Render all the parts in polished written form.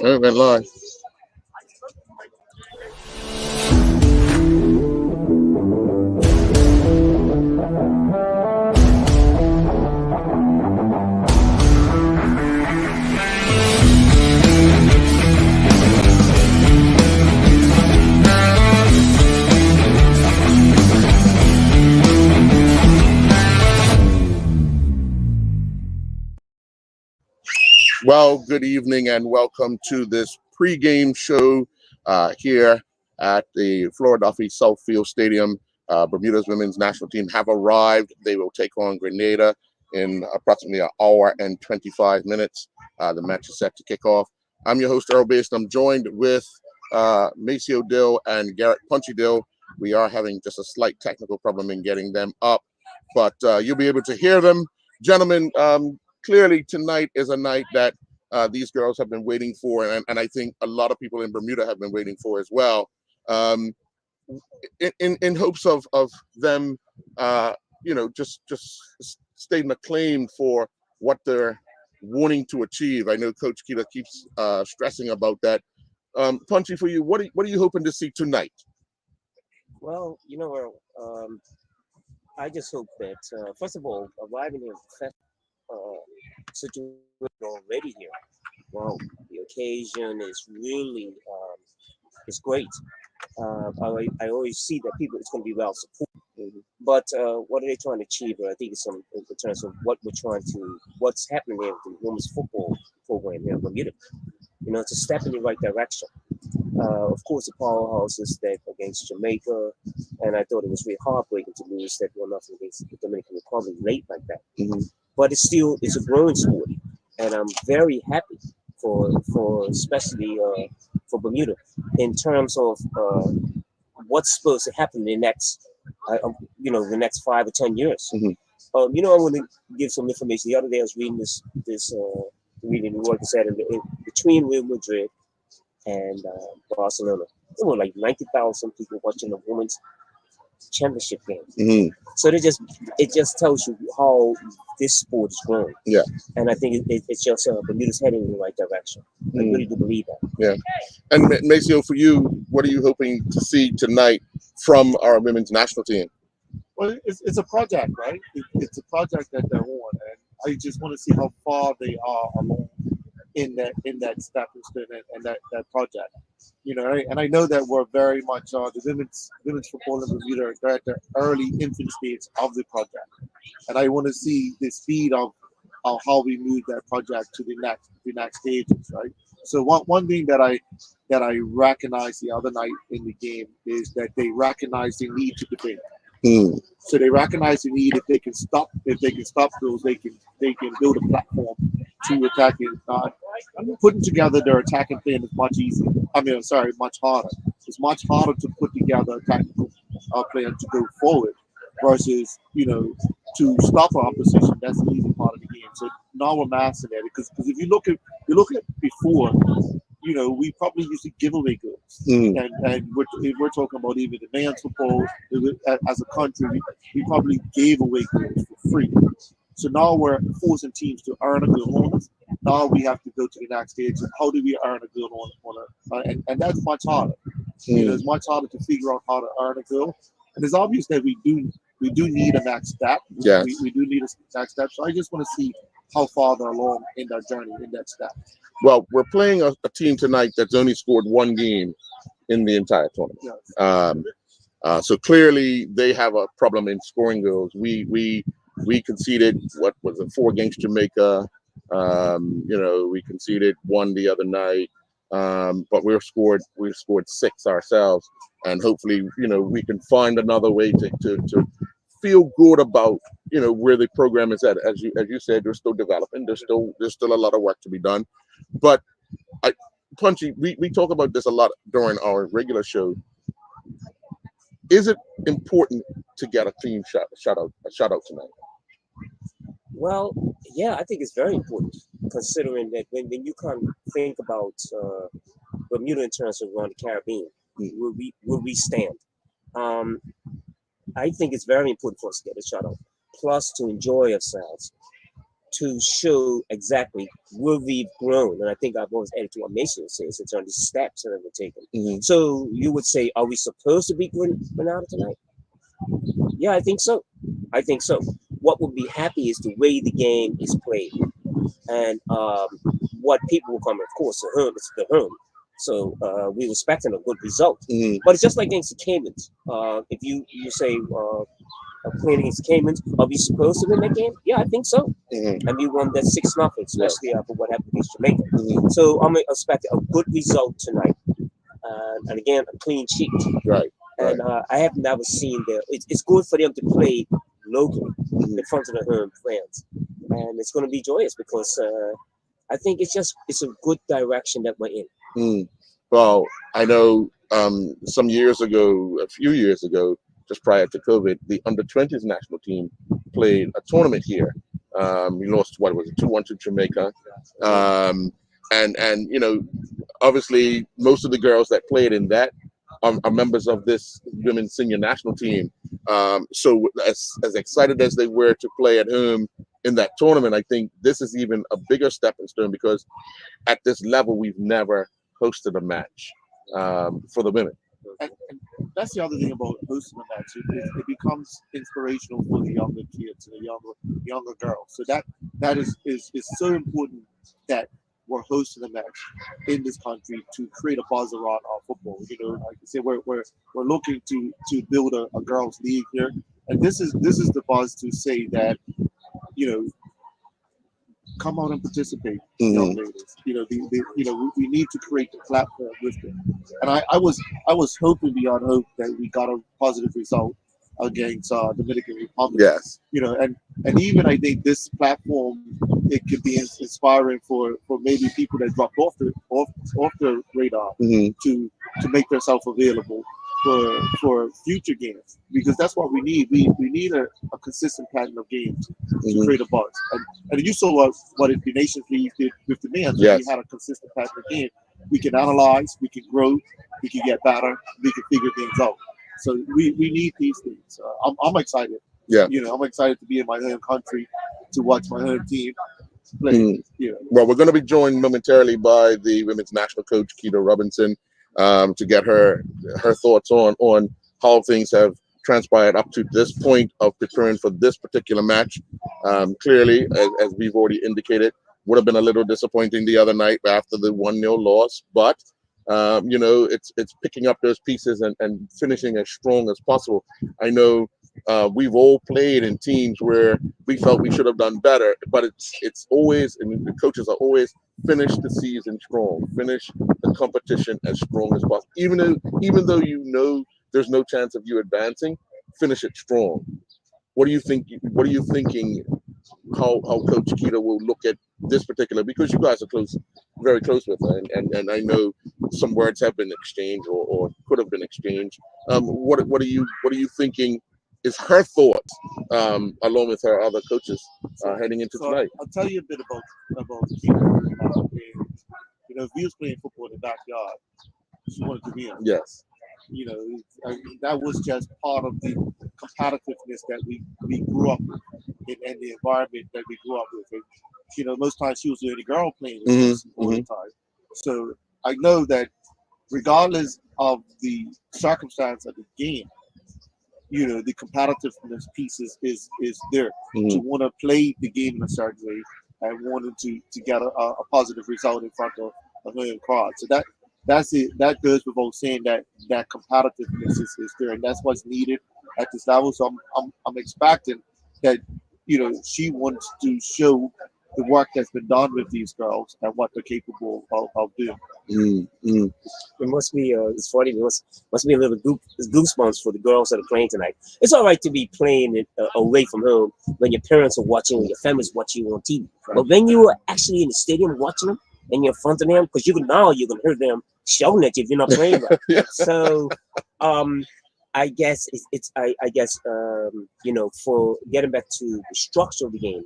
It went live. Well, good evening and welcome to this pregame show here at the Philadelphia Southfield Stadium. Bermuda's women's national team have arrived. They will take on Grenada in approximately an hour and 25 minutes. The match is set to kick off. I'm your host, Earl Bass. I'm joined with Maceo Dill and Garrett Punchy Dill. We are having just a slight technical problem in getting them up, but you'll be able to hear them. Gentlemen, clearly tonight is a night that these girls have been waiting for, and I think a lot of people in Bermuda have been waiting for as well, in hopes of them, just stating a claim for what they're wanting to achieve. I know Coach Keita keeps stressing about that. Punchy, for you, what are you hoping to see tonight? Well, I just hope that, first of all, arriving in a situation already here. Well, the occasion is really is great. I always see that people it's going to be well supported. But what are they trying to achieve? I think it's some in terms of what's happening there with the women's football program here in Bermuda. It's a step in the right direction. Of course, the powerhouse is that against Jamaica, and I thought it was really heartbreaking to lose that 1-0 against the Dominican Republic late like that. Mm-hmm. But it's a growing sport, and I'm very happy for especially for Bermuda in terms of what's supposed to happen in the next the next 5 or 10 years. Mm-hmm. I want to give some information. The other day I was reading this reading New York said between Real Madrid and Barcelona, there were like 90,000 people watching the women's championship game. Mm-hmm. So it just tells you how this sport is growing. Yeah. And I think it's just Bermuda's heading in the right direction. I really do believe that. Yeah. And Maceo, for you, what are you hoping to see tonight from our women's national team? Well, it's a project, right? It's a project that they're on, and I just want to see how far they are along in that stepping stone and that project. And I know that we're very much the women's football in Bermuda. They're at the early infant stage of the project, and I want to see the speed of how we move that project to the next stages, right? So one thing that I recognized the other night in the game is that they recognize the need to defend. So they recognize the need if they can stop those, they can build a platform to attack it. Putting together their attacking plan is much easier. Much harder. It's much harder to put together a tactical plan to go forward versus to stop our opposition. That's the easy part of the game. So now we're mastering that because if you look at before, we probably used to give away goals, and we're talking about even the men's football as a country, we probably gave away goals for free. So now we're forcing teams to earn a goal on us. Now we have to go to the next stage. And how do we earn a goal on and that's much harder. It's much harder to figure out how to earn a goal. And it's obvious that we do need a next step. Yeah. We do need a next step. So I just want to see how far they're along in that journey, in that step. Well, we're playing a team tonight that's only scored one game in the entire tournament. Yes. So clearly they have a problem in scoring goals. We conceded, what was it, 4 against Jamaica. We conceded 1 the other night. But we've scored 6 ourselves, and hopefully, we can find another way to feel good about where the program is at. As you said, they're still developing. There's still a lot of work to be done. But Punchy, we talk about this a lot during our regular show. Is it important to get a clean shout out tonight? Well, yeah, I think it's very important considering that when you kind of think about Bermuda in terms of around the Caribbean, where we stand. I think it's very important for us to get a shout out, plus to enjoy ourselves, to show exactly where we've grown. And I think I've always added to what Mason says in terms of steps that we're taking. Mm-hmm. So you would say, are we supposed to beat Grenada tonight? Yeah, I think so. I think so. What would be happy is the way the game is played. And what people will come, of course, the home, it's the home. So we're expecting a good result. Mm-hmm. But it's just like against the Caymans. If you say playing against the Caymans, are we supposed to win that game? Yeah, I think so. Mm-hmm. And we won that 6-0, especially after what happened against Jamaica. Mm-hmm. So I'm expecting a good result tonight. And again, a clean sheet. Right. And I have never seen that. It's good for them to play locally Mm-hmm. in front of the home fans. And it's going to be joyous because I think it's a good direction that we're in. Mm. Well, I know some years ago, a few years ago, just prior to COVID, the under-20s national team played a tournament here. We lost, what was it, 2-1 to Jamaica. And you know, obviously, most of the girls that played in that are members of this women's senior national team. So as excited as they were to play at home in that tournament, I think this is even a bigger stepping stone because at this level, we've never hosted a match for the women. And that's the other thing about hosting a match. It becomes inspirational for the younger kids and the younger girls. So that is so important that we're hosting a match in this country to create a buzz around our football. You know, like I said, we're looking to build a girls' league here, and this is the buzz to say that, you know, come out and participate, young ladies. You know, we need to create the platform with them. And I was hoping beyond hope that we got a positive result against Dominican Republic. Yes. You know, and even I think this platform, it could be inspiring for maybe people that dropped off the radar to make themselves available for future games, because that's what we need. We need a consistent pattern of games to create a buzz. And you saw what the Nations League did with the men. Yes. We had a consistent pattern of game. We can analyze, we can grow, we can get better, we can figure things out. So we need these things. I'm excited. Yeah. You know, I'm excited to be in my home country to watch my home team play. Well, we're going to be joined momentarily by the women's national coach, Keita Robinson, to get her thoughts on how things have transpired up to this point of preparing for this particular match. Clearly, as we've already indicated, would have been a little disappointing the other night after the 1-0 loss, but you know, it's picking up those pieces and finishing as strong as possible. I know we've all played in teams where we felt we should have done better, but it's always, and the coaches are always, finish the season strong, finish the competition as strong as possible. Even though you know there's no chance of you advancing, finish it strong. What do you think? What are you thinking? How Coach Keita will look at this particular, because you guys are close, very close with her, and I know some words have been exchanged or could have been exchanged. What are you thinking is her thoughts along with her other coaches heading into tonight? I'll tell you a bit about Keita. You know, if we was playing football in the backyard, she wanted to be on. Yes. You know, that was just part of the competitiveness that we grew up with, and the environment that we grew up with. And, you know, most times she was the only girl playing with us all the time. So I know that regardless of the circumstance of the game, you know, the competitiveness piece is there to want to play the game in a certain way and wanting to get a positive result in front of a million crowd. So that's it. That goes without saying that competitiveness is there, and that's what's needed at this level. So I'm expecting that, you know, she wants to show the work that's been done with these girls and what they're capable of doing. It must be it's funny. It must be a little goosebumps for the girls that are playing tonight. It's all right to be playing it away from home when your parents are watching or your family's watching you on TV. Right. But when you are actually in the stadium watching them and you're in front of them, because you can hear them shouting at you if you're not playing right. Yeah. So I guess you know, for getting back to the structure of the game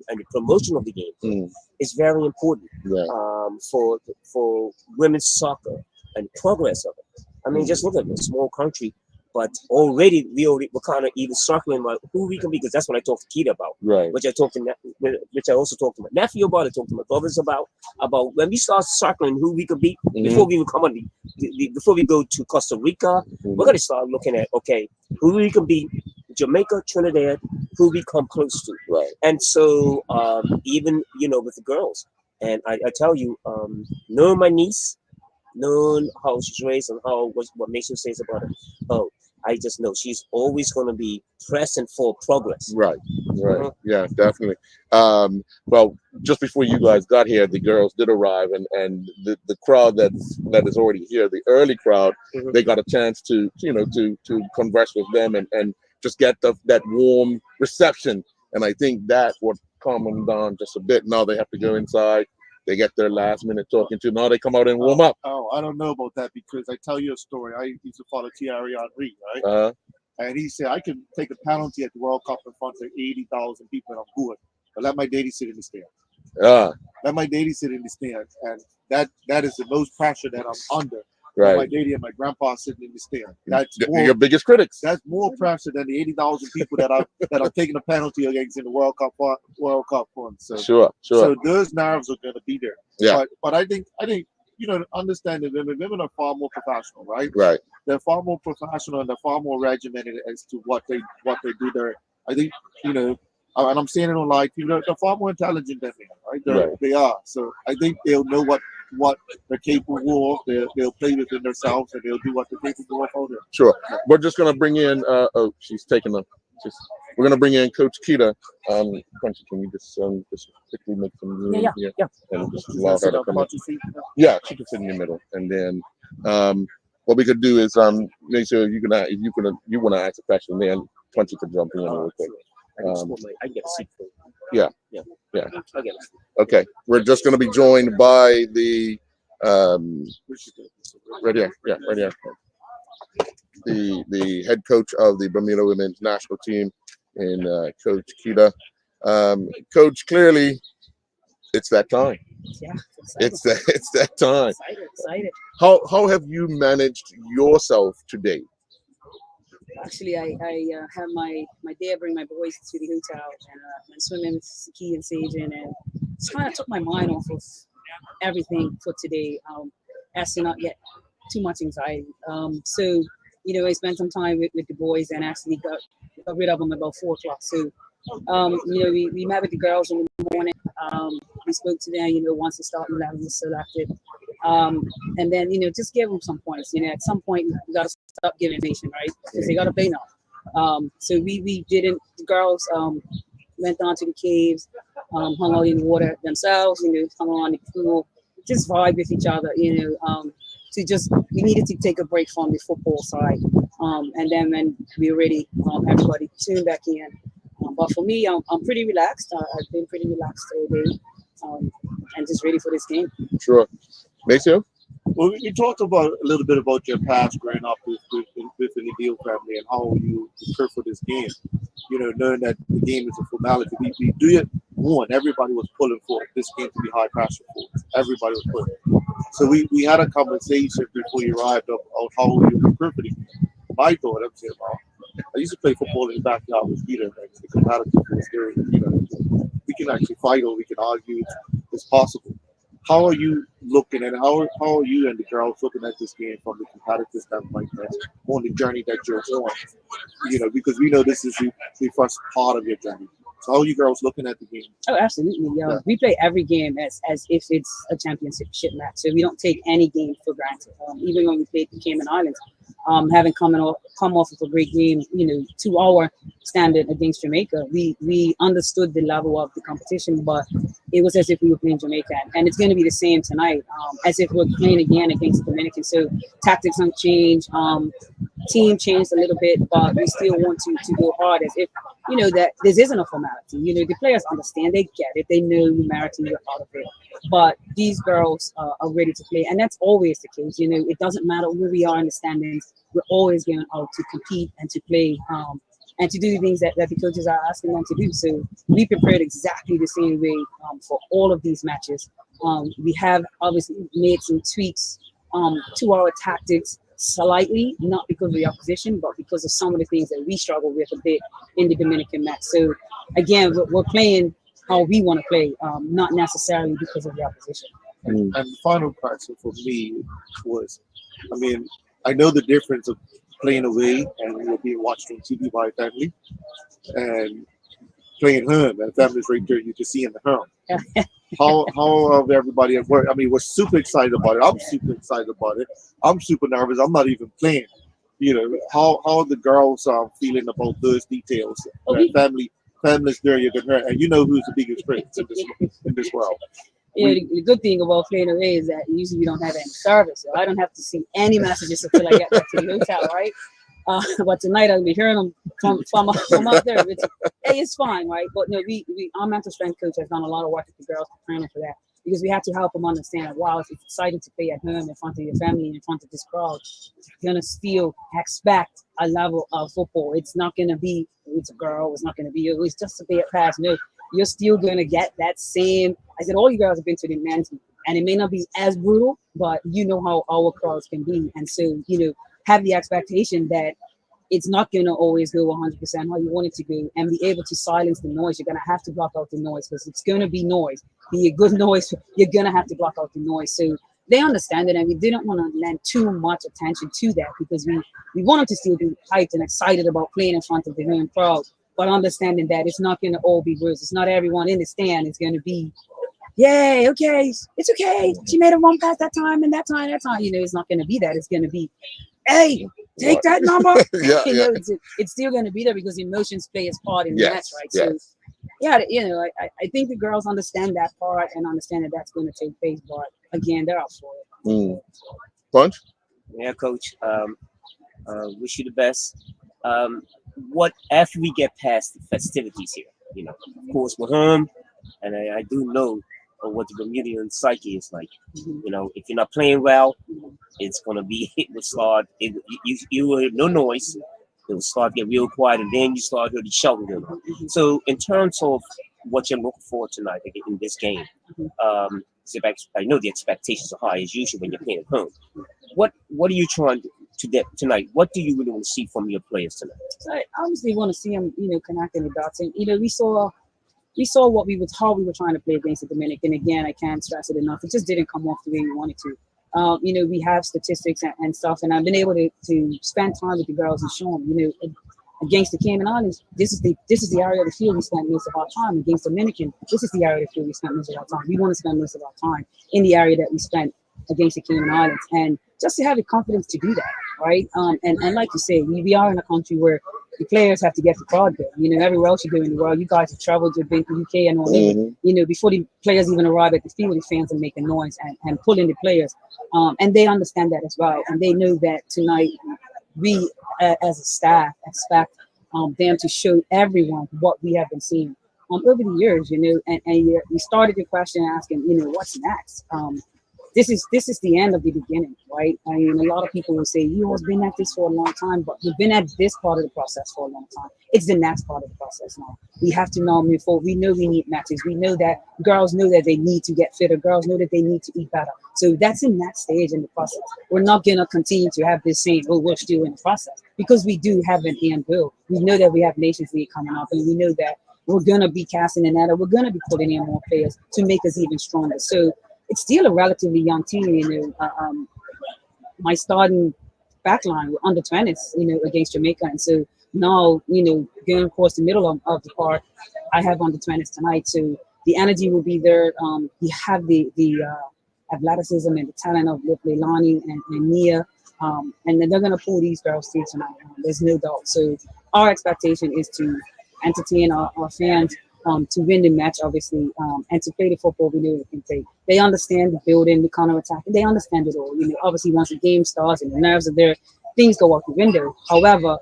and the promotion of the game is very important for women's soccer and progress of it. I mean, just look at a small country but already we're kind of even struggling about who we can be, because that's what I talked to Keita about. Right. Which I also talked to my nephew about. I talked to my brothers about when we start circling who we could be before we even come on before we go to Costa Rica. We're gonna start looking at who we can be, Jamaica, Trinidad, who we come close to. Right. And so even with the girls, and I tell you, knowing my niece, knowing how she's raised and what Mason says about her, I just know she's always going to be pressing for progress. Right. Yeah, definitely. Well, just before you guys got here, the girls did arrive, and the crowd that is already here, the early crowd, they got a chance to converse with them and just get that warm reception. And I think that's what calmed them down just a bit. Now they have to go inside. They get their last minute talking to. Now they come out and warm up. Oh, I don't know about that, because I tell you a story. I used to follow Thierry Henry, right? And he said, I can take a penalty at the World Cup in front of 80,000 people and I'm good. But let my daddy sit in the stand. Let my daddy sit in the stand. And that is the most pressure that I'm under. Right. My daddy and my grandpa sitting in the stand. That's your biggest critics. That's more pressure than the 80,000 people that are taking a penalty against in the World Cup fund. So sure. So those nerves are going to be there. Yeah. But I think understand that women are far more professional, right? Right. They're far more professional and they're far more regimented as to what they do there. I think and I'm saying it on live, they're far more intelligent than me, right? They are. So I think they'll know what they're capable of. They'll play within themselves and they'll do what they're capable of out there. Sure. We're just gonna bring in she's taking we're gonna bring in Coach Keita. Quincy, can you just quickly make some room here? Yeah. And just allow her to come in. Yeah, she can sit in the middle. And then what we could do is make sure you want to ask a question, then Quincy could jump in real quick. I get a seat for Yeah. I get it. Okay. We're just gonna be joined by the right here. Yeah, right here. The head coach of the Bermuda women's national team, and Coach Keita. Coach, clearly, it's that time. Yeah, it's that time. Excited. How have you managed yourself today? Actually, I have my dad bring my boys to the hotel and went swimming with Saki and Sajan, and just kind of took my mind off of everything for today, as to not get too much anxiety. So I spent some time with the boys and actually got rid of them about 4 o'clock. So we met with the girls in the morning. We spoke to them. Once the starting 11 was selected, and then just give them some points. At some point you got to stop giving information, right? Because they got to play now. So we didn't. The girls went down to the caves, hung out in the water themselves. Hung on the pool, just vibe with each other. We needed to take a break from the football side, and then when we were ready, everybody tuned back in. But for me, I'm pretty relaxed. I've been pretty relaxed all day, and just ready for this game. Sure. Maceo? Well, you talked about a little bit about your past growing up with the Deal family and how you prepare for this game. Knowing that the game is a formality. We do it. Everybody was pulling for this game to be high pressure for. Everybody was pulling. So we had a conversation before you arrived on how you prepare for the game. My thought, I'm saying, I used to play football in the backyard with Peter, and the competitive was very, we can actually fight or we can argue. It's possible. How are you looking and how are you and the girls looking at this game from the competitive standpoint on the journey that you're on? Because we know this is the first part of your journey. So how are you girls looking at the game? Oh, absolutely. Yeah. We play every game as if it's a championship match. So we don't take any game for granted. Even when we played the Cayman Islands, having come off of a great game, to our standard against Jamaica, we understood the level of the competition, but it was as if we were playing Jamaica, and it's going to be the same tonight, as if we're playing again against the Dominican. So tactics don't change, team changed a little bit, but we still want to go hard as if that this isn't a formality. The players understand, they get it, they know numerically we're out of it, but these girls are ready to play, and that's always the case. It doesn't matter where we are in the standings, we're always going out to compete and to play, and to do the things that the coaches are asking them to do. So we prepared exactly the same way for all of these matches. We have obviously made some tweaks to our tactics, slightly, not because of the opposition, but because of some of the things that we struggle with a bit in the Dominican match. So again, we're playing how we want to play, not necessarily because of the opposition. And the final question for me was, I mean, I know the difference of playing away and you're being watched on TV by family, and playing home and family's right there. You can see in the home. How of everybody at work? I mean, we're super excited about it. I'm super excited about it. I'm super nervous. I'm not even playing. You know, how are the girls feeling about those details? Family's there. You can hear, and you know who's the biggest prince in this world. Yeah, the good thing about playing away is that usually we don't have any service. So I don't have to see any messages until I get back to the hotel, right? But tonight I'll be hearing them from up there. It's fine, right? But no, our mental strength coach has done a lot of work with the girls training for that, because we have to help them understand that while it's exciting to play at home in front of your family and in front of this crowd, you're gonna still expect a level of football. It's not gonna be it's a girl. It's not gonna be it's just a bad pass. No, you're still gonna get that same. I said all you girls have been to the men's, and it may not be as brutal, but you know how our crowds can be, and so have the expectation that it's not going to always go 100% how you want it to go, and be able to silence the noise. You're going to have to block out the noise, because it's going to be noise. Be a good noise, you're going to have to block out the noise. So they understand it, and we didn't want to lend too much attention to that, because we wanted to still be hyped and excited about playing in front of the home crowd, but understanding that it's not going to all be roses. It's not everyone in the stand is going to be, yay, okay, it's okay. She made a run past that time and that time. It's not going to be that. It's going to be, hey, take that number. It's still going to be there, because emotions play its part in the match, right? Yes. So, yeah, I think the girls understand that part and understand that that's going to take place. But again, they're up for it. Punch? Yeah, coach. Wish you the best. What after we get past the festivities here, of course we're home, and I do know what the Bermudian psyche is like. If you're not playing well, it's gonna be it will start. You will hear no noise. It will start to get real quiet, and then you start hearing the shouting going on. So, in terms of what you're looking for tonight in this game, I know the expectations are high as usual when you're playing at home. What are you trying to get tonight? What do you really want to see from your players tonight? So I obviously want to see them, connecting the dots, and we saw how we were trying to play against the Dominican. Again, I can't stress it enough. It just didn't come off the way we wanted to. We have statistics and stuff, and I've been able to spend time with the girls and show them, against the Cayman Islands, this is the area of the field we spent most of our time. Against Dominican, this is the area of the field we spent most of our time. We want to spend most of our time in the area that we spent against the Cayman Islands, and just to have the confidence to do that, right? And like you say, we are in a country where the players have to get the crowd there. Everywhere else you go in the world, you guys have traveled, you've been to UK and all over. Before the players even arrive at the field, the fans are making noise and pulling the players. And they understand that as well. And they know that tonight we, as a staff, expect them to show everyone what we have been seeing over the years, and you started your question asking, what's next? This is the end of the beginning, right? I mean, a lot of people will say, you've been at this for a long time, but we've been at this part of the process for a long time. It's the next part of the process now. We have to now move forward. We know we need matches. We know that girls know that they need to get fitter. Girls know that they need to eat better. So that's the next stage in the process. We're not going to continue to have this saying, we're still in the process, because we do have an end goal. We know that we have Nations League coming up, and we know that we're going to be casting an ad. We're going to be putting in more players to make us even stronger. So it's still a relatively young team. My starting backline were under 20s, against Jamaica. And so now, going across the middle of the park, I have under 20s tonight. So the energy will be there. You have the athleticism and the talent of Leilani and Nia. And then they're going to pull these girls through tonight. There's no doubt. So our expectation is to entertain our fans, to win the match, obviously, and to play the football we know they can play. They understand the building, the counter-attack, and they understand it all. Obviously, once the game starts and the nerves are there, things go out the window. However,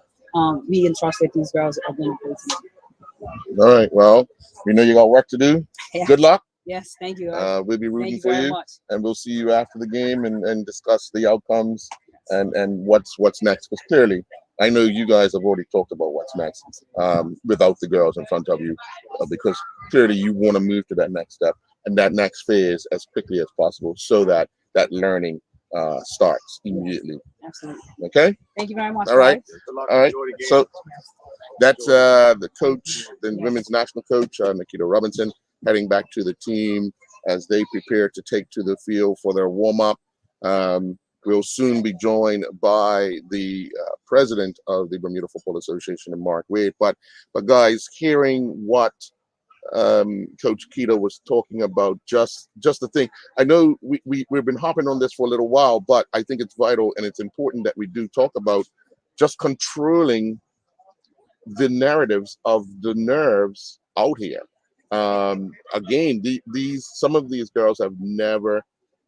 we entrust that these girls are going to play tonight. All right. Well, you got work to do. Yeah. Good luck. Yes, thank you. We'll be rooting for very you, much. and we'll see you after the game and discuss the outcomes and what's next. Because clearly, I know you guys have already talked about what's next without the girls in front of you, because clearly you want to move to that next step and that next phase as quickly as possible, so that learning starts immediately Absolutely. Okay. Thank you very much. All right. guys. All right. So that's the coach, the women's national coach, Nikita Robinson, heading back to the team as they prepare to take to the field for their warm-up. We'll soon be joined by the president of the Bermuda Football Association, Mark Wade. But guys, hearing what Coach Kita was talking about, just the thing. I know we've been hopping on this for a little while, but I think it's vital and it's important that we do talk about just controlling the narratives of the nerves out here. Again, these some of these girls have never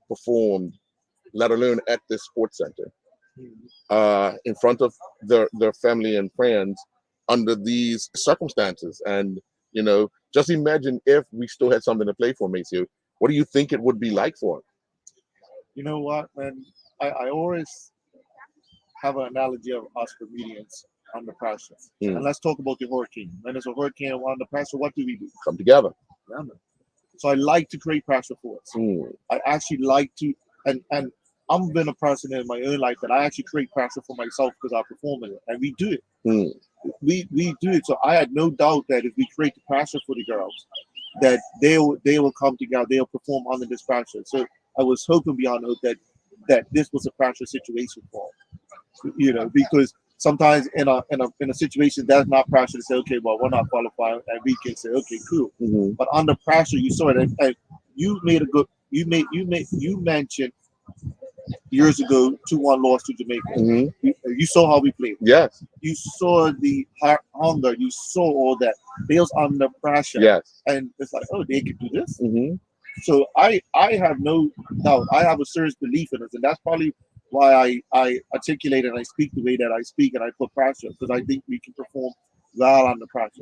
performed, let alone at this sports center, in front of their family and friends under these circumstances. And just imagine if we still had something to play for, Maceo. What do you think it would be like for them? You know what, man? I always have an analogy of us Bermudians under pressure. And let's talk about the hurricane. When there's a hurricane under pressure, what do we do? Come together. Yeah, man. So I like to create pressure for us. I actually like to, and I'm been a person in my own life that I actually create pressure for myself because I perform it, and we do it. We do it. So I had no doubt that if we create the pressure for the girls, that they will come together, they'll perform under this pressure. So I was hoping beyond hope that this was a pressure situation for them, because sometimes in a situation that's not pressure to say, okay, well, we're not qualified, and we can say, okay, cool. But under pressure, you saw it, and you mentioned years ago 2-1 loss to Jamaica. You saw how we played. Yes. You saw the hunger. You saw all that. They was under pressure. Yes. And it's like, oh, they could do this. So I have no doubt. I have a serious belief in us, and that's probably why I articulate and I speak the way that I speak, and I put pressure, because I think we can perform well under pressure.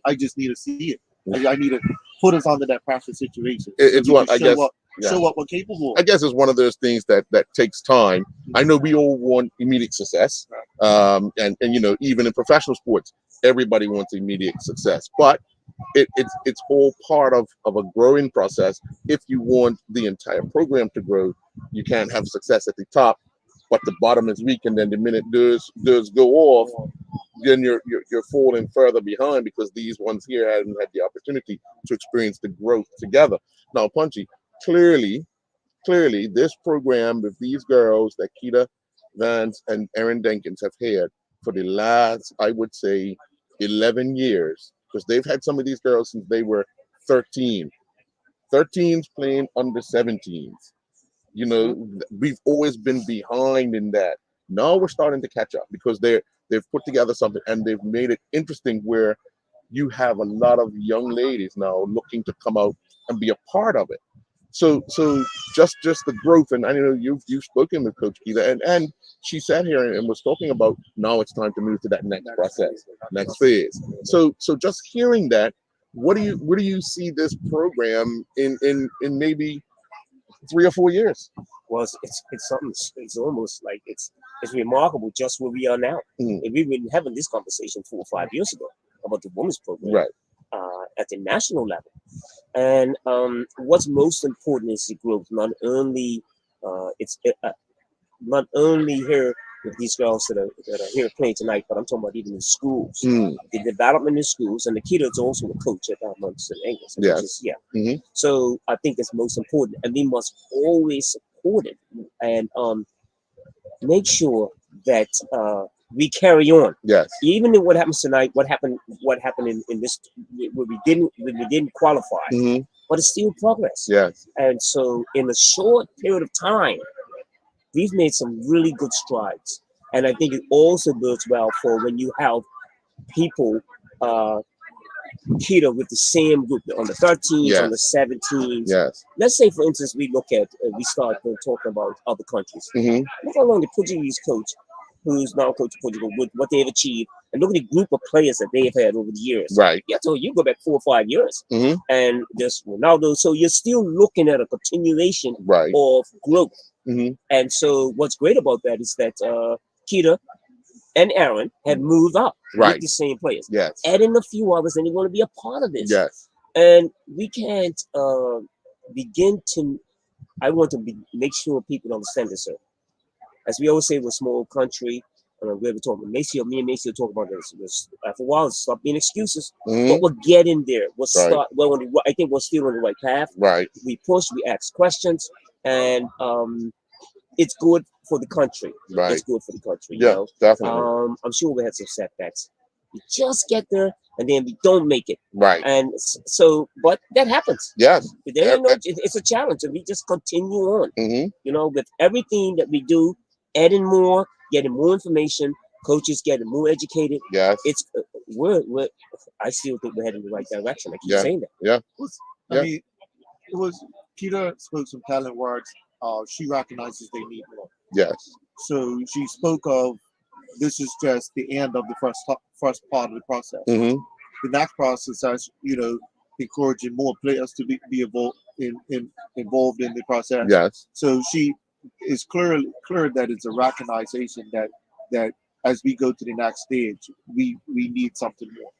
I just need to see it. I need to put us under that pressure situation. It's what I guess. Show what we're capable of. I guess it's one of those things that takes time. I know we all want immediate success, and even in professional sports, everybody wants immediate success. But it's all part of a growing process. If you want the entire program to grow, you can't have success at the top, but the bottom is weak, and then the minute does go off, then you're falling further behind because these ones here haven't had the opportunity to experience the growth together. Now, Punchy, clearly, this program with these girls that Kita Vance and Erin Denkins have had for the last, I would say, 11 years, because they've had some of these girls since they were 13. 13s playing under 17s. We've always been behind in that. Now we're starting to catch up because they've put together something and they've made it interesting where you have a lot of young ladies now looking to come out and be a part of it. So just the growth, and I know you've spoken with Coach Kita, and she sat here and was talking about now it's time to move to that next process, next phase. So just hearing that, where do you see this program in maybe 3 or 4 years? Well, it's something. It's almost like it's remarkable just where we are now. If we've been having this conversation 4 or 5 years ago about the women's program, right, at the national level, and what's most important is the growth. Not only not only here with these girls that are here playing tonight, but I'm talking about even in schools, the development in schools, and the kid is also a coach at Munson English. Yeah. So I think that's most important, and we must always support it and make sure that we carry on. Yes. Even in what happens tonight, what happened in this where we didn't qualify, but it's still progress. Yes. And so in a short period of time, we've made some really good strides. And I think it also bodes well for when you have people, Kita, with the same group on the 13s, on the 17s. Yes. Let's say, for instance, we start talking about other countries. Look how long the Portuguese coach, who's now coach of Portugal, with what they've achieved, and look at the group of players that they've had over the years. Right. Yeah, so you go back 4 or 5 years, and there's Ronaldo. So you're still looking at a continuation of growth. And so what's great about that is that Kita and Aaron have moved up with the same players. Yes. Adding a few others, and they want to be a part of this. Yes. And we can't begin to. I want to make sure people understand this, sir. as we always say, we're a small country. We ever talk about Maceo, me and Maceo talk about this. After a while, it's stop being excuses, but we're getting there. We'll start. Well, I think we're still on the right path. Right. We push, we ask questions, and it's good for the country. Right. It's good for the country. Yeah, you know? definitely. I'm sure we had some setbacks. We just get there, and then we don't make it. Right. And so, but that happens. Yes. But then, it's a challenge, and we just continue on. You know, with everything that we do, adding more, getting more information, coaches getting more educated. Yes. It's we're I still think we're heading in the right direction. I keep saying that. Yeah. I mean, it was Peter spoke some talent words. She recognizes they need more. Yes. So she spoke of this is just the end of the first part of the process. The next process, as you know, encouraging more players to be involved involved in the process. Yes. So she is clear that it's a recognition that as we go to the next stage, we need something more.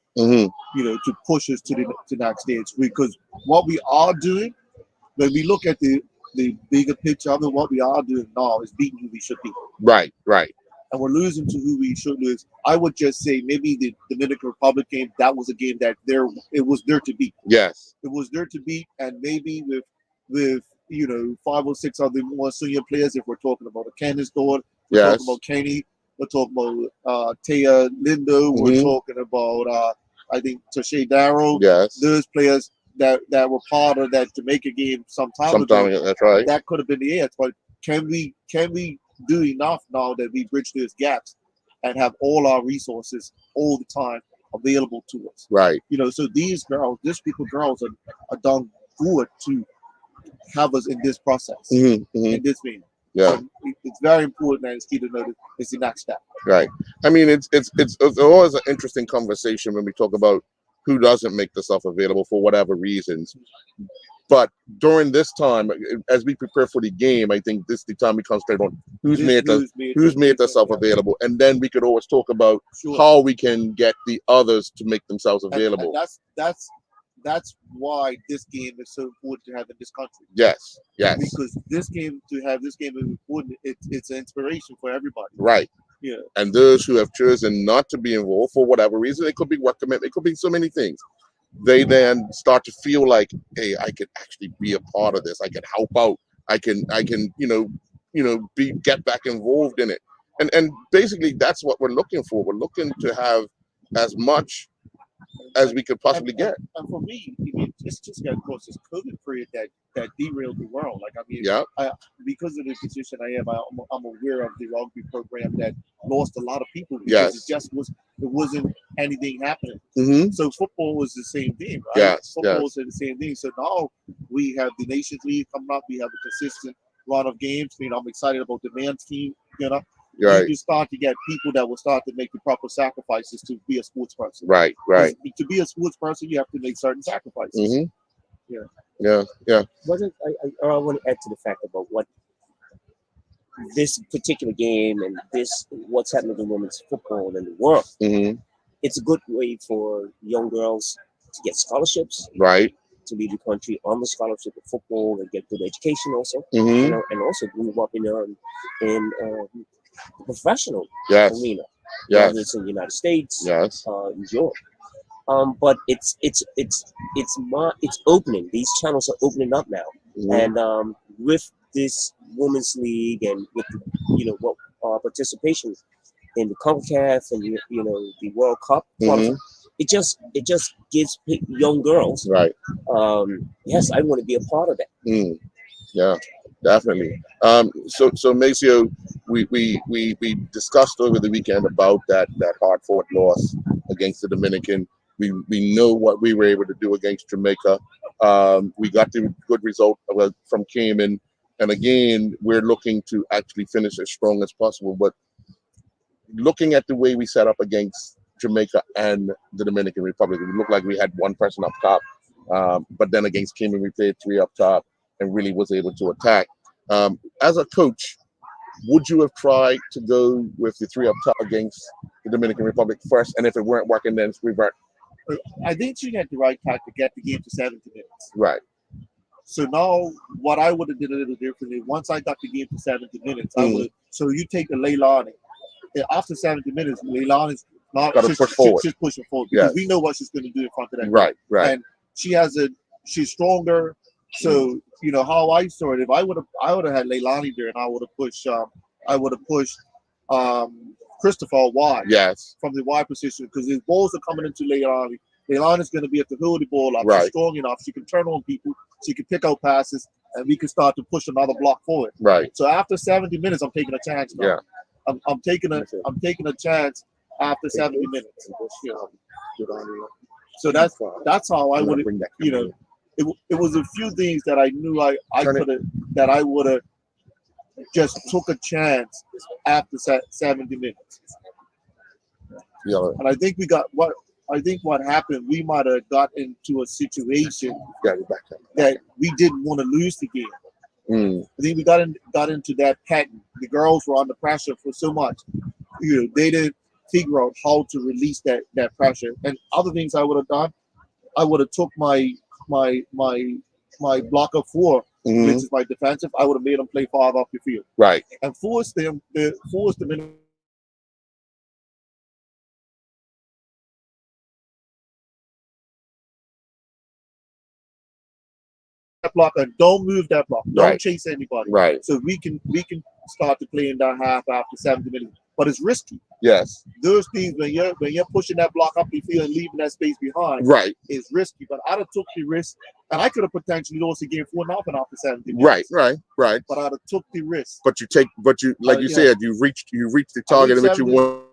You know, to push us to the next stage, because what we are doing, when we look at the bigger picture of it, what we are doing now is beating who we should be. Right. Right. And we're losing to who we should lose. I would just say maybe the Dominican Republic game, that was a game that it was there to beat. Yes. It was there to beat, and maybe with you know 5 or 6 other more senior players, if we're talking about a Candace Dord, we're talking about Kenny, we're talking about Taya Lindo, we're talking about I think Tashay Darrow. Yes. Those players that were part of that Jamaica game sometime ago. That's right. That could have been the answer. But can we do enough now that we bridge those gaps and have all our resources all the time available to us? Right. You know, so these girls are done good to have us in this process, in this vein. Yeah. So it's very important that it's key to know that it's the next step. Right. I mean, it's always an interesting conversation when we talk about who doesn't make themselves available for whatever reasons. But during this time, as we prepare for the game, I think this is the time we concentrate on who's made themselves available, and then we could always talk about how we can get the others to make themselves available. And that's why this game is so important to have in this country. Yes. Yes. Because this game is important. It's an inspiration for everybody. Right. Yeah. And those who have chosen not to be involved for whatever reason, it could be work commitment, it could be so many things. They then start to feel like, hey, I could actually be a part of this. I can help out. I can, get back involved in it. And basically that's what we're looking for. We're looking to have as much as we could possibly get. And for me, I mean, just got across this COVID period that derailed the world. Like, I mean, because of the position I am, I'm aware of the rugby program that lost a lot of people because it wasn't anything happening. So football was the same thing, right? Football was the same thing. So now we have the Nations League coming up. We have a consistent run of games. You know, I'm excited about the men's team. You know. Right. You start to get people that will start to make the proper sacrifices to be a sports person. Right. To be a sports person, you have to make certain sacrifices. Yeah. I want to add to the fact about what this particular game and what's happening in women's football in the world. It's a good way for young girls to get scholarships. Right. To lead the country on the scholarship of football and get good education also. And also move up in the professional arena. Whether it's in the United States, in Europe. But it's opening. These channels are opening up now, and with this women's league and with what participation in the CONCACAF and the World Cup, it just gives young girls yes, I want to be a part of that. Yeah, definitely. So Maceo, we discussed over the weekend about that hard-fought loss against the Dominican. We know what we were able to do against Jamaica. We got the good result from Cayman, and again, we're looking to actually finish as strong as possible. But looking at the way we set up against Jamaica and the Dominican Republic, it looked like we had one person up top, but then against Cayman, we played 3 up top and really was able to attack. As a coach, would you have tried to go with the 3 up top against the Dominican Republic first, and if it weren't working, then revert? I think she had the right time to get the game to 70 minutes. Right. So now what I would have did a little differently. Once I got the game to 70 minutes, I would. So you take the Leilani. And after 70 minutes, Leilani's not Gotta push forward. She's pushing forward because Yes. we know what she's going to do in front of that. Right, right. And she's stronger. So you know how I saw it. If I would have had Leilani there, and I would have pushed Christopher wide. Yes. From the wide position, because his balls are coming into Leilani. Leilani's going to be able to hold the ball up. Right. She's strong enough. She can turn on people. She can pick out passes, and we can start to push another block forward. Right. So after 70 minutes, I'm taking a chance now. Yeah. I'm taking a chance after 70 minutes. So that's how I would have, you know, it was a few things that I knew I could have, that I would have just took a chance after 70 minutes. Yeah. And I think what happened, we might have got into a situation that we didn't want to lose the game. I think we got into that pattern. The girls were under pressure for so much. You know, they didn't figure out how to release that pressure. And other things I would have done, I would have took my block of 4, which is my defensive. I would have made them play farther up the field. Right. And forced them in. That block and don't move that block. Don't chase anybody. Right. So we can start to play in that half after 70 minutes. But it's risky. Yes. Those things when you're pushing that block up the field and leaving that space behind, right, is risky. But I'd have took the risk, and I could have potentially lost the game 4-0 after 70 minutes. Right. But I'd have took the risk. But you like you said, you reached the target that you want.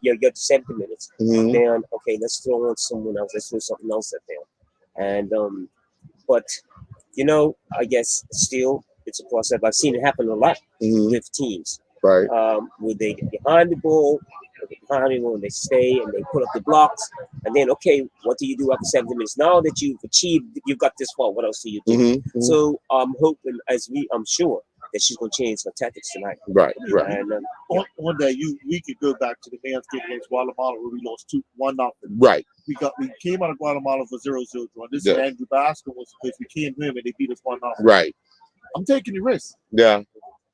You're 70 minutes. Then okay, let's throw on someone else. Let's throw something else at them. And but you know, I guess still it's a process. I've seen it happen a lot with teams. Right. Where they get behind the ball, and they stay and they put up the blocks, and then okay, what do you do after 70 minutes? Now that you've got this far, what else do you do? So I'm hoping, I'm sure that she's going to change her tactics tonight. Right. And on that, we could go back to the man's game against Guatemala where we lost 2-1. Right. We came out of Guatemala for 0-0 draw. This is Andrew Baskin was because we came to him and they beat us 1-0. Right. I'm taking the risk. Yeah.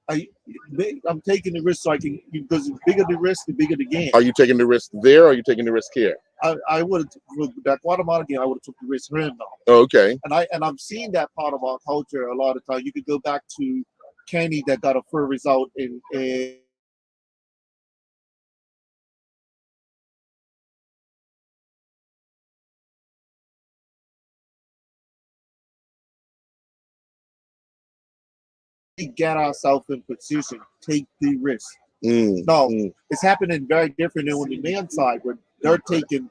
I'm taking the risk so I can, because the bigger the risk, the bigger the game. Are you taking the risk there or are you taking the risk here? I would have that Guatemala game. I would have took the risk for him now. Oh, okay. And I've seen that part of our culture a lot of times. You could go back to Kenny that got a fair result in get ourselves in position, take the risk. No, it's happening very different than on the men's side where they're taking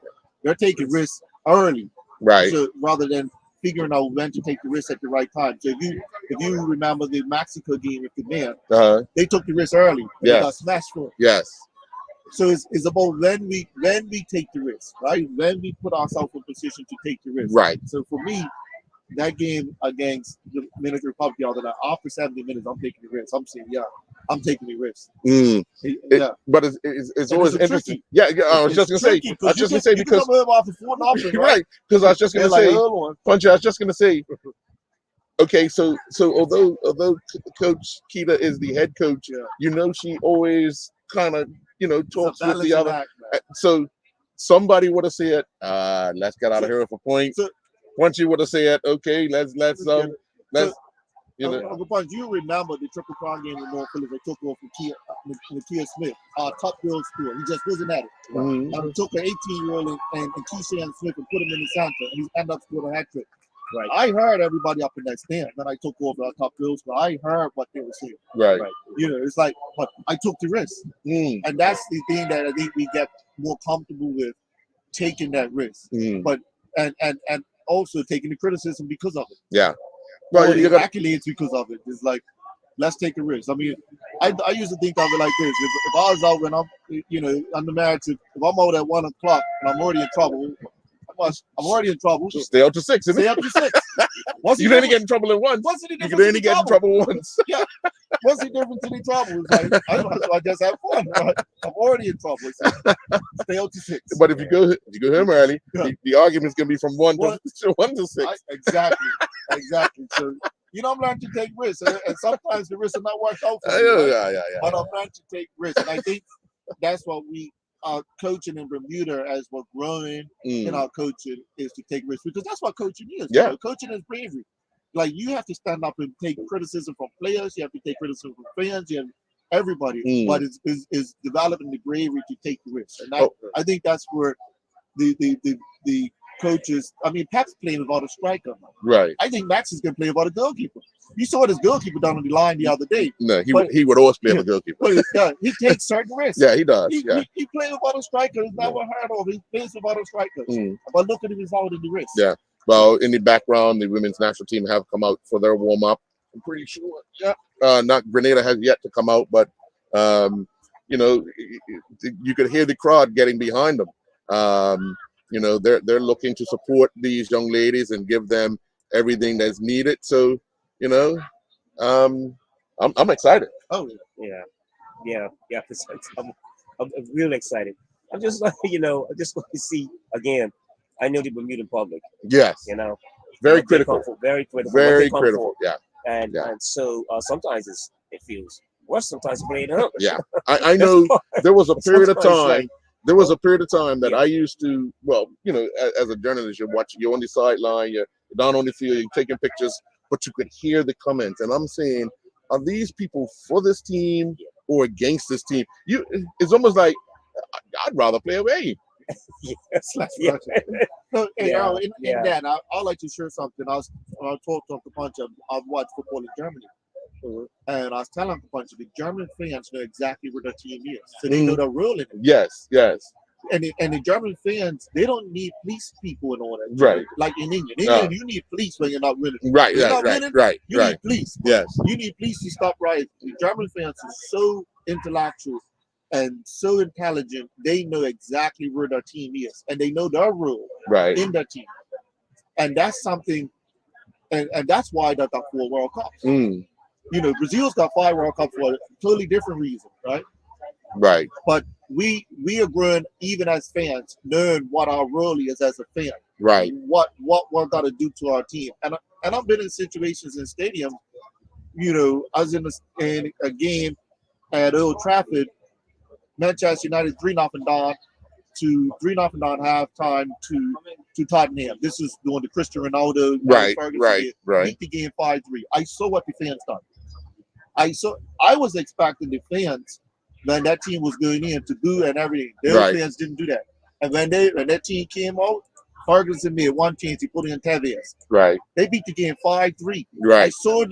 risks early. Right. So rather than figuring out when to take the risk at the right time. So if you remember the Mexico game with the men, they took the risk early. They got smashed for it. Yes. So it's about when we take the risk, right? When we put ourselves in position to take the risk. Right. So for me, that game against the Dominican Republic the other night, after 70 minutes, I'm taking the risk. I'm saying, I'm taking the risk. But it's always interesting. I was just gonna say because right, because I was just gonna say, Punchy, I was just gonna say. Okay, so although Coach Keita is the head coach, you know she always kind of talks with the other. So somebody would have said, "Let's get out of here for points." Once you would have said, "Okay, let's you remember the triple crown game with North Phillips? They took off from Kia Smith, top girl school. He just wasn't at it. And took an 18-year-old and Keisha Smith and put him in the center, and he ended up scoring a hat trick. Right. I heard everybody up in that stand. Then I took over our top bills, but I heard what they were saying. Right. Right. You know, it's like, but I took the risk, Mm, and that's the thing that I think we get more comfortable with taking that risk, mm. but and also taking the criticism because of it. Yeah. Well, Well, the you got. accolades because of it. It's like, let's take a risk. I mean, I used to think of it like this: if I was out when I'm, you know, I'm married to, if I'm out at 1 o'clock and I'm already in trouble, I'm already in trouble. Stay up to 6. Isn't Stay it? up to 6. What's the You can only difference? get in trouble at once. What's the You difference? can only in get in trouble once. Yeah. What's the difference in the trouble? It's like, I just have fun. Right? I'm already in trouble. So stay out to 6. But if you go home early, Yeah. the argument's gonna be from 1 What? to 1 to 6. Exactly. So, you know, I'm learning to take risks, and sometimes the risks are not worked out for Yeah, me. Right? yeah. But I'm learning to take risks, and I think that's what we are coaching in Bermuda as we're growing in Mm. our coaching is to take risks, because that's what coaching is. Yeah. You know, coaching is bravery. Like, you have to stand up and take criticism from players. You have to take criticism from fans. You have everybody, Mm. but it's developing the bravery to take the risk, and Oh. I think that's where the coaches. I mean, Pep's playing without a striker. Right. I think Max is going to play without a goalkeeper. You saw this goalkeeper down on the line the other day. No, But- he would always play with a goalkeeper. But yeah, he takes certain risks. Yeah, he does. He, Yeah. he plays without a striker. It's never heard of. He plays without a striker. Mm. But look at the result in the risk. Yeah. Well, in the background, the women's national team have come out for their warm up. I'm pretty sure. Yeah. Not Grenada has yet to come out, but you know, you could hear the crowd getting behind them. You know, they're looking to support these young ladies and give them everything that's needed. So, you know, I'm excited. Oh, Yeah. I'm really excited. I'm just like, you know, I just want to see again. I know the Bermudan public, Yes. you know, Very they critical. come for- very critical, what Very they come critical. for. Yeah. And Yeah. and so sometimes it feels worse. Sometimes playing up. Yeah. I know there was a period of Sometimes, time. like, There was a period of time that Yeah. I used to, well, you know, as a journalist, you're on the sideline, you're down on the field, you're taking pictures, but you could hear the comments. And I'm saying, are these people for this team or against this team? It's almost like I'd rather play away. slash Yeah. Russia. So, hey, Yeah, Earl, in yeah. that, I'd like to share something. I talked to Punch. I've watched football in Germany. Mhm. And I was telling Punch, the German fans know exactly where their team is. So they know their role in it. Yes. And the German fans, they don't need police people and all that. Right. Like in England. In No. England, you need police when you're not winning. Right, You're right, not right, winning, right, You right. need police. Yes. You need police to stop riots. The German fans are so intellectual and so intelligent. They know exactly where their team is, and they know their role Right. in their team. And that's something, and that's why they got 4 World Cups. Mm, You know, Brazil's got 5 World Cups for a totally different reason, right? right. But we are growing, even as fans, knowing what our role is as a fan. Right. What we're gonna do to our team. And I've been in situations in stadiums. You know, I was in a game at Old Trafford, Manchester United 3-0 down to 3-0 down halftime to Tottenham. This is during the Cristiano Ronaldo Right. Ferguson Right. game. Right. Beat the game 5-3. I saw what the fans done. I was expecting the fans when that team was going in to boo and everything. Their Right. fans didn't do that. And when that team came out, Ferguson made one change. He put in Tevez. Right. They beat the game 5-3. I Right. saw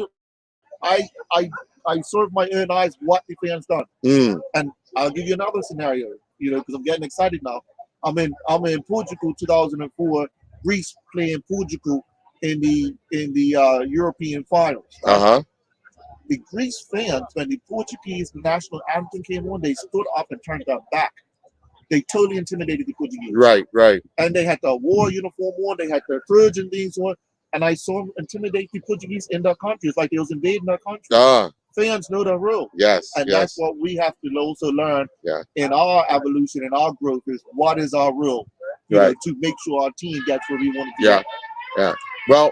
I saw with my own eyes what the fans done. Mm, And I'll give you another scenario, you know, because I'm getting excited now. I'm in Portugal 2004, Greece playing Portugal in the European finals. uh-huh. The Greece fans, when the Portuguese national anthem came on, they stood up and turned their back. They totally intimidated the Portuguese. Right. Right. And they had the war uniform on, they had their Trojan things on, and I saw them intimidate the Portuguese in their country. It's like they was invading their country. Fans know their role. Yes. And Yes. that's what we have to also learn Yeah. in our evolution and our growth is what is our role, you Right. know, to make sure our team gets where we want to Yeah. get. Yeah. Well,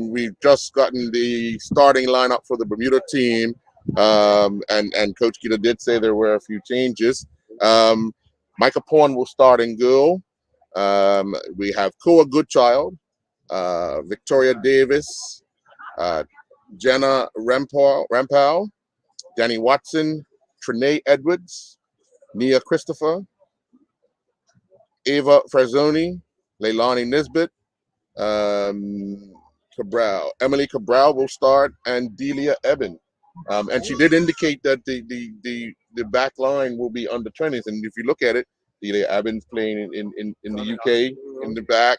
we've just gotten the starting lineup for the Bermuda team, and Coach Kita did say there were a few changes. Micah Porn will start in goal. We have Koa Goodchild, Victoria Davis, Jenna Rampal, Danny Watson, Trinae Edwards, Nia Christopher, Ava Frazzoni, Leilani Nisbet, Cabral. Emily Cabral will start, and Delia Eben. And she did indicate that the back line will be under 20s. And if you look at it, Delia Eben's playing in the UK in the back.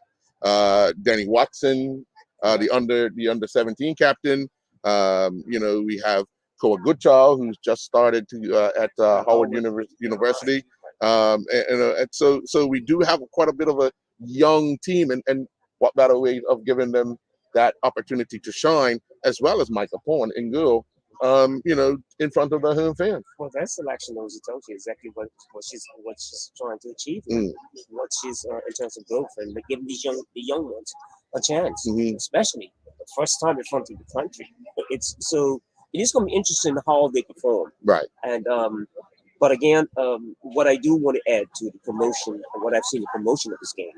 Danny Watson, the under 17 captain. We have Koa Goodchild, who's just started at Howard University. And so we do have quite a bit of a young team, and what better way of giving them that opportunity to shine, as well as Micah Pawn and Girl, in front of the home fans. Well, that selection knows it tells you exactly what she's trying to achieve, what she's in terms of growth, and giving the young ones a chance, especially the first time in front of the country. It is going to be interesting how they perform. Right. And but again, what I do want to add to the promotion, what I've seen the promotion of this game,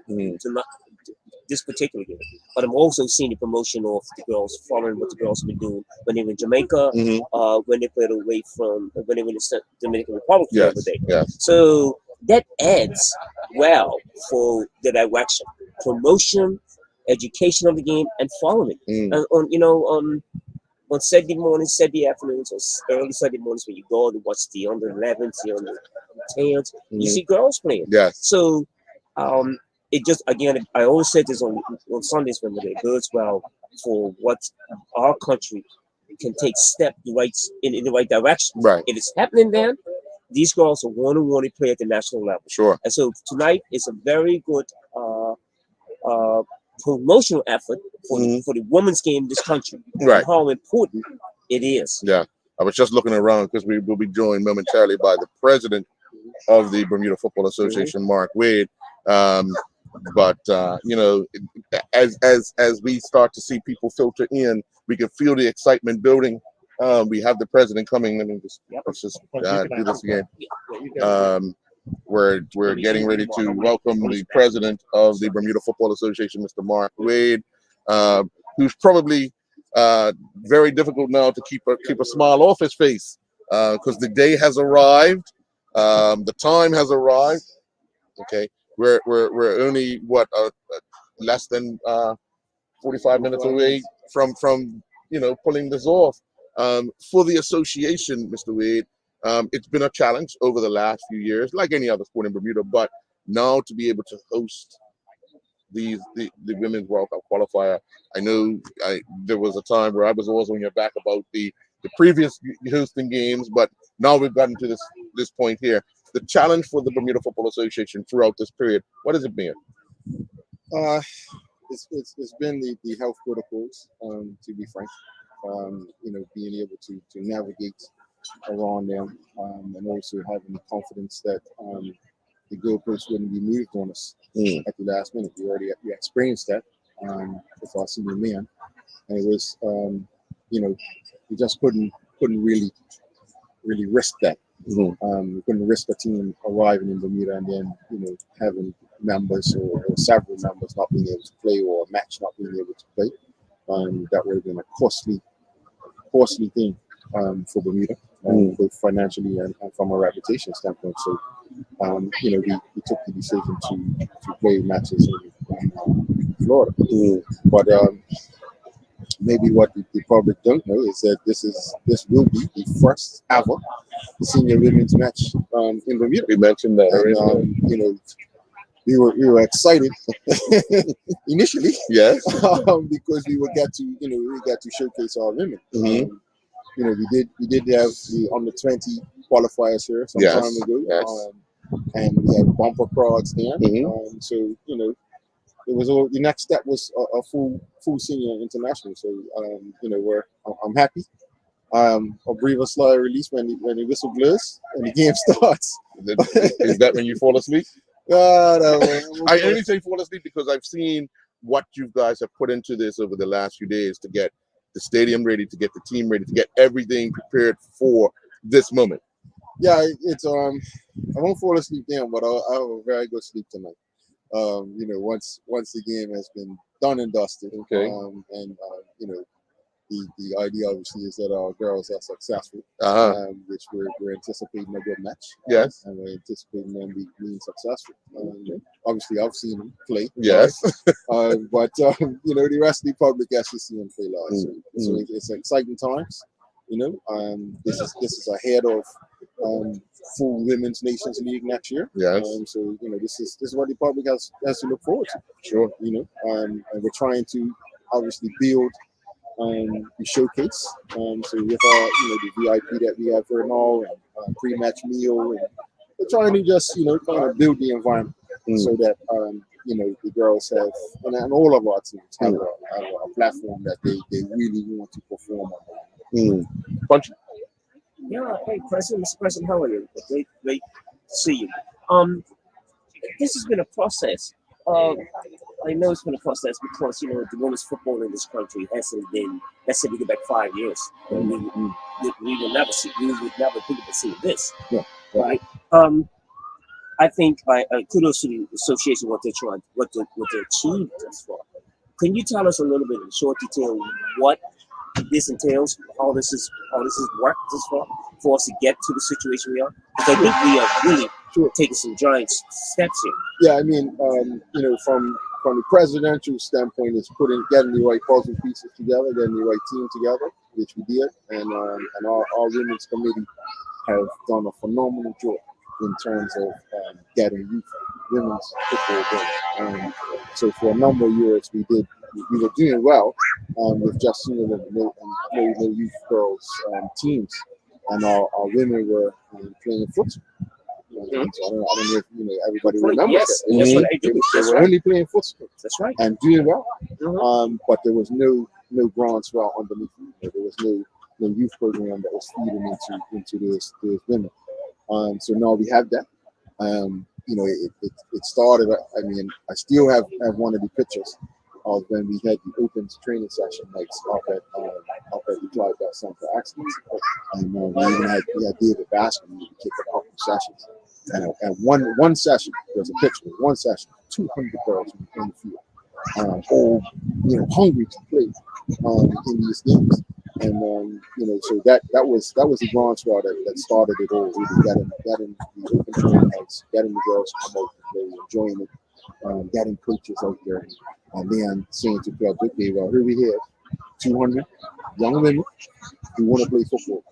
this particular game, but I'm also seeing the promotion of the girls, following what the girls have been doing when they were in Jamaica, when they played away from, when they were in the Dominican Republic the other day. Yes. So that adds well for the direction, promotion, education of the game, and following. And on Saturday mornings, Saturday afternoons, or early Saturday mornings, when you go to watch the under 11s, the under 10s, you see girls playing. Yes. So, it just, again, I always said this on Sundays when it bodes well for what our country can take step in the right direction. Right. If it's happening then, these girls are want to play at the national level. Sure. And so tonight is a very good promotional effort for the women's game in this country. Right. And how important it is. Yeah. I was just looking around because we will be joined momentarily by the president of the Bermuda Football Association, Mark Wade. But as we start to see people filter in, we can feel the excitement building. We have the president coming. Let's just do this again. We're getting ready to welcome the president of the Bermuda Football Association, Mr. Mark Wade, who's probably very difficult now to keep a smile off his face because the day has arrived, the time has arrived. Okay. We're only less than 45 minutes away from pulling this off. For the association, Mr. Wade, it's been a challenge over the last few years, like any other sport in Bermuda. But now to be able to host the Women's World Cup qualifier, I know there was a time where I was always on your back about the previous hosting games, but now we've gotten to this point here. The challenge for the Bermuda Football Association throughout this period, what has it been? It's been the health protocols, to be frank. Being able to navigate around them, and also having the confidence that the goalposts wouldn't be moved on us at the last minute. We experienced that with our senior man, and it was we just couldn't really risk that. We couldn't risk a team arriving in Bermuda and then having members or several members not being able to play, or a match not being able to play. That would have been a costly thing for Bermuda, both financially and from a reputation standpoint. So we took the decision to play matches in Florida. But maybe what the public don't know is that this will be the first ever senior women's match in Bermuda. We mentioned that. We were excited initially, yes, because we would get to showcase our women. We did have the under 20 qualifiers here some time ago, and we had bumper crowds there. So it was all. The next step was a full senior international. So I'm happy. I'll breathe a slow release when the whistle blows and the game starts. Is that when you fall asleep? No. I only say fall asleep because I've seen what you guys have put into this over the last few days to get the stadium ready, to get the team ready, to get everything prepared for this moment. Yeah, it's I won't fall asleep then, but I'll have a very good sleep tonight. Once the game has been done and dusted, okay, the idea obviously is that our girls are successful, which we're anticipating a good match. Yes. And we're anticipating them being successful. Obviously, I've seen them play. Yes. But you know, the rest of the public has to see them play live. So it's exciting times. You know, this is ahead of full Women's Nations League next year. Yes. So you know, this is what the public has to look forward to. Sure. You know, and we're trying to obviously build the showcase. So with our, you know, the VIP that we have for now, and pre-match meal, and we're trying to just, you know, kind of build the environment so that you know, the girls have, and all of our teams have a platform that they really want to perform on. Bunch. Yeah, hey, President, Mr. President, how are you? Great to see you. This has been a process. I know it's been a process because, you know, the women's football in this country hasn't been, let's say we go back 5 years, and we would never think of seeing this. Yeah. Right. I think kudos to the association what they achieved thus far. Can you tell us a little bit in short detail what this entails, how this is worked this far for us to get to the situation we are? Because I think we are really taking some giant steps here. Yeah, I mean, you know, from the presidential standpoint, it's getting the right puzzle pieces together, getting the right team together, which we did, and our women's committee have done a phenomenal job in terms of getting women's football going. So for a number of years, we were doing well with just senior and no youth girls teams, and our women were playing football. So I don't know if, you know, everybody remembers yes, that. that's what I do. They were only playing football. That's right. And doing well. But there was no groundswell underneath. There was no youth program that was feeding into those women. So now we have that. You know, it started. I mean, I still have one of the pictures of when we had the open training session nights up at the Clyde Center for Excellence, and we even had David Baskin to kick a couple sessions. And one session, there's a picture. One session, 200 girls in the field, all, you know, hungry to play in these games. And you know, so that was the groundswell that started it all. Really getting the open training nights, getting the girls to come out to play, enjoying it, getting coaches out there, and then saying to clubs, okay, well, here we have 200 young women who want to play football.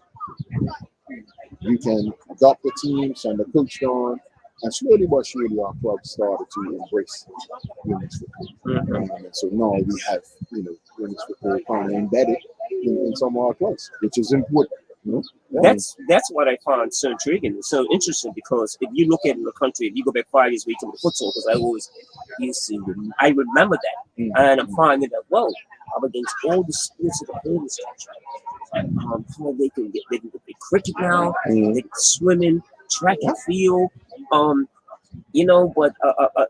You can adopt the team, send a coach on, and slowly but surely our club started to embrace women's football. And so now we have, you know, women's football kind of embedded in some of our clubs, which is important. You know? That's what I find so intriguing. It's so interesting because if you look at in the country, if you go back 5 years, we come to futsal, because I always used to, I remember that, and I'm finding that, well, I'm against all the sports of the whole country. How they can play cricket now, they can swimming, track and field, you know. But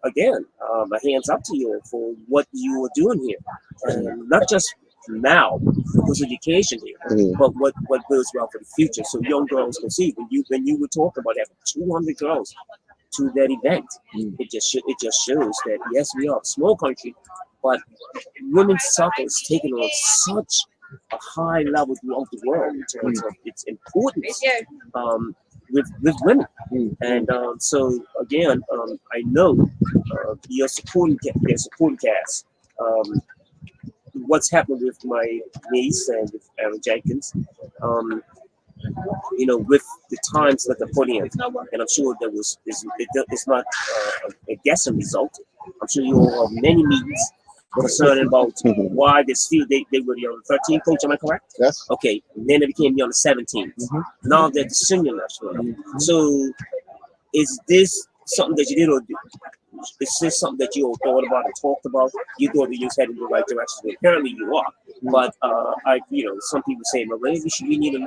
again, my hands up to you for what you are doing here, and not just now because education here, but what bodes well for the future. So young girls can see when you were talking about having 200 girls to that event, it just shows that yes, we are a small country, but women's soccer is taking on such a high level throughout the world in terms of its importance with women. And so again, I know you're supporting cast. What's happened with my niece and with Aaron Jenkins, you know, with the times that they're putting in, and I'm sure it's not a guessing result. I'm sure you all have many meetings concerning about why they were the under 13 coach. Am I correct? Yes. Okay. And then they became the under 17. Now they're the senior national. So is this something that you did, or is this something that you all thought about and talked about? You thought that you was heading in the right direction. Well, apparently you are. But you know, some people say, well, maybe we need a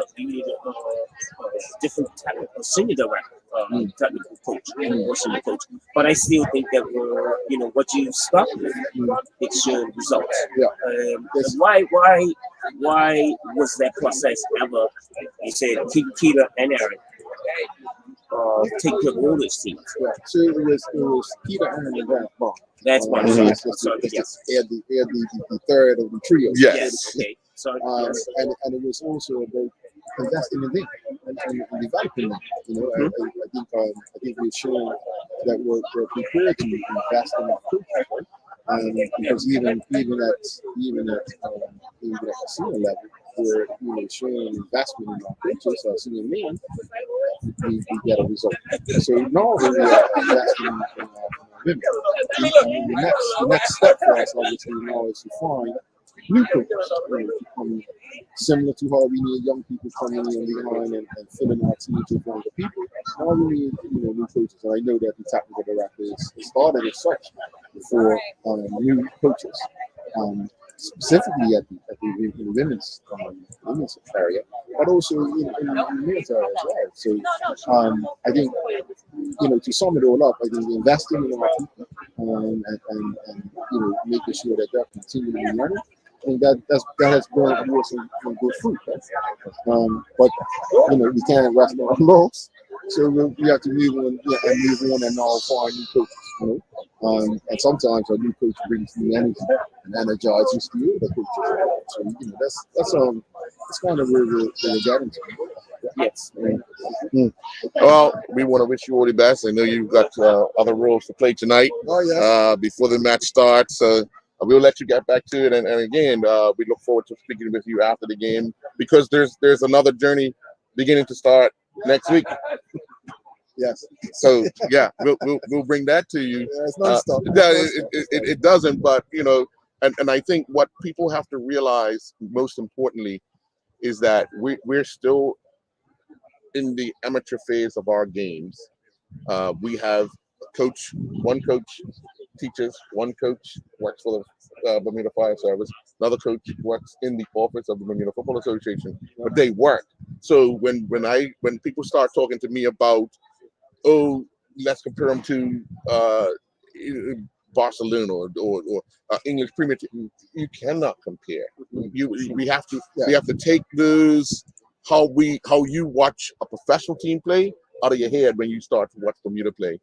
different type of senior director, technical coach, or senior coach. But I still think that you know, what you stuck with, it showed results. Why was that process ever? You said Keita and Aaron take care of all those teams. Right. So it was Peter, Aaron, and Grant Ball. That's one. Yes. The third of the trio. Yes. Okay. So yes. and it was also about investing in them and developing them. You know, I think we've shown that we're prepared to invest in our coaches, right? Because even at the senior level, we're showing investment in our coaches, our senior men, we get a result. So now we are investing in our women. The next step for us, obviously, now is to find new coaches, to come similar to how we need young people coming in behind and filling our teams with younger people. Now we need new coaches, and I know that the technical director is started as such for new coaches, specifically at the women's area, but also in the men's area as well. So I think to sum it all up, I think investing in our people and making sure that they're continually learning. I think that has brought some good fruit. Right? But we can't rest on our laurels, so we have to move on and now find new coaches. And sometimes a new coach brings new energy and energizes the other coaches. So that's kind of where we're getting to. Yes. Well, we want to wish you all the best. I know you've got other roles to play tonight. Oh yes. Before the match starts. We'll let you get back to it, and again, we look forward to speaking with you after the game because there's another journey beginning to start next week. Yes. So yeah, we'll bring that to you. Yeah, it's not stop. It doesn't, but and I think what people have to realize most importantly is that we're still in the amateur phase of our games. We have one coach teaches, one coach works for the Bermuda Fire Service, another coach works in the office of the Bermuda Football Association, but they work. So when people start talking to me about, oh, let's compare them to Barcelona or English Premier League, you cannot compare. We have to take those how you watch a professional team play out of your head when you start to watch Bermuda play.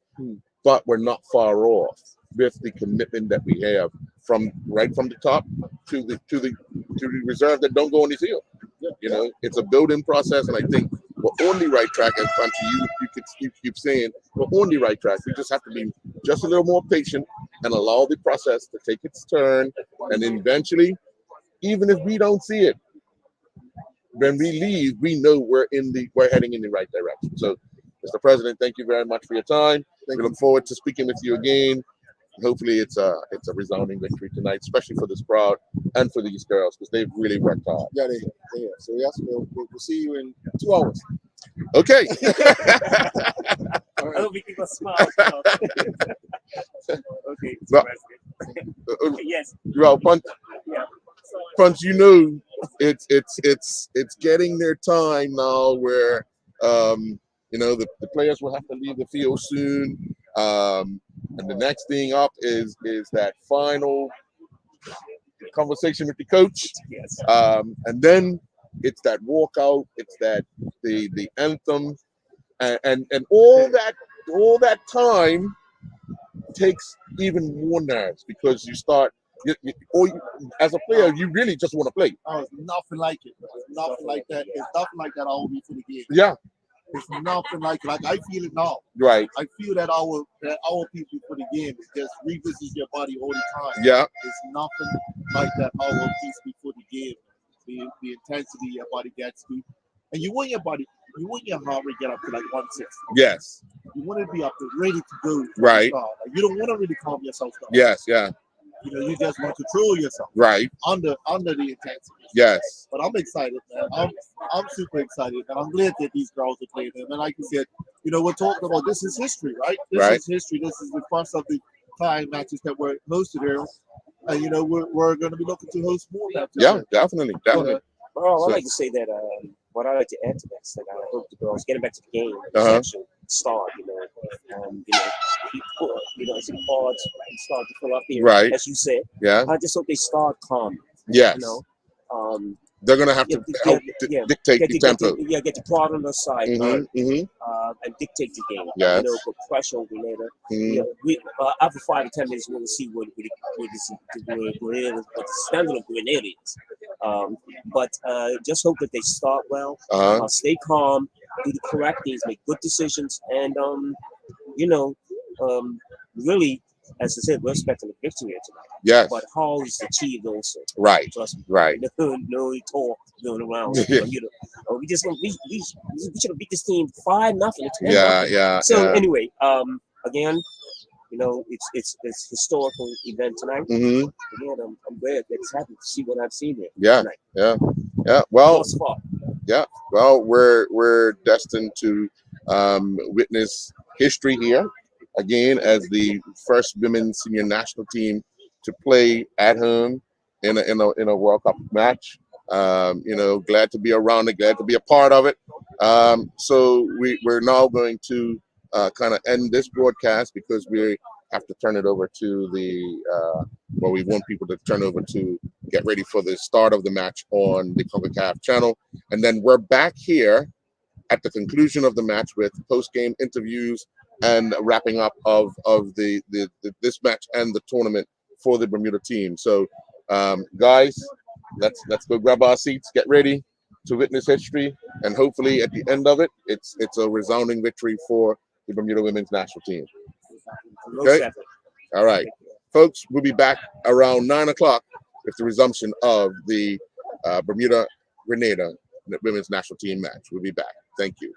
But we're not far off with the commitment that we have from the top to the reserve that don't go on the field. It's a building process, and I think we're on the right track. As Bunch you keep saying, we're on the right track. We just have to be just a little more patient and allow the process to take its turn, and then eventually, even if we don't see it, when we leave, we know we're heading in the right direction. So, Mr. President, thank you very much for your time. We look forward to speaking with you again. Hopefully, it's a resounding victory tonight, especially for this crowd and for these girls because they've really worked hard. Yeah, they are. So yes, we'll see you in 2 hours. Okay. I hope we keep a smile. Okay. Well, Yes. Well, Punch, it's getting their time now where the players will have to leave the field soon. And the next thing up is that final conversation with the coach. Yes. And then it's that walkout, it's that the anthem, and all that time takes even more nerves because you start as a player you really just want to play. Oh, it's nothing like it. It's nothing like that. It's nothing like that all week for the game. Yeah. It's nothing like it. Like I feel it now. Right. I feel that our people for the game is just revisits your body all the time. Yeah. It's nothing like that our piece before the game. The intensity your body gets to. And you want your heart rate get up to like 160. Yes. You want to be up there ready to go. Right. Like you don't want to really calm yourself down. Yes, yeah. You just want to control yourself. Right. Under the intensity. Yes. But I'm excited, man. I'm super excited, and I'm glad that these girls are playing. And like you said, we're talking about this is history, right? This is history. This is the first of the time matches that were hosted here. And we're going to be looking to host more matches. Yeah, definitely. Well, I'd like to say that what I like to add to that is that I hope the girls getting back to the game actually start. People, it's hard to start to fill up here, right? As you said, yeah. I just hope they start calm. Yes. They're gonna have to help dictate the tempo. Get the crowd on their side, and dictate the game. Yes. Put pressure on Grenada. We after 5 to 10 minutes, we'll see what the standard of Grenada is. But just hope that they start well, Uh-huh. stay calm, do the correct things, make good decisions, and you know, really, as I said, we're expecting a victory here tonight. Yes. But how is achieved also? Right. Trust me. Right. No talk going around. We just gonna we should have beat this team 5-0 to 10-0. Yeah. So Yeah. anyway, again, it's historical event tonight. Mm-hmm. Again, I'm glad that it's happened to see what I've seen here tonight. Yeah. Well, Thus far. yeah. Well, we're destined to witness history here again as the first women's senior national team to play at home in a World Cup match. Glad to be around it, glad to be a part of it. So we're now going to kind of end this broadcast because we have to turn it over to we want people to turn over to get ready for the start of the match on the CONCACAF channel. And then we're back here at the conclusion of the match with post-game interviews and wrapping up of this match and the tournament for the Bermuda team. So guys, let's go grab our seats, get ready to witness history, and hopefully at the end of it, it's a resounding victory for the Bermuda women's national team. Okay? All right. Folks, we'll be back around 9 o'clock with the resumption of the Bermuda Grenada women's national team match. We'll be back. Thank you.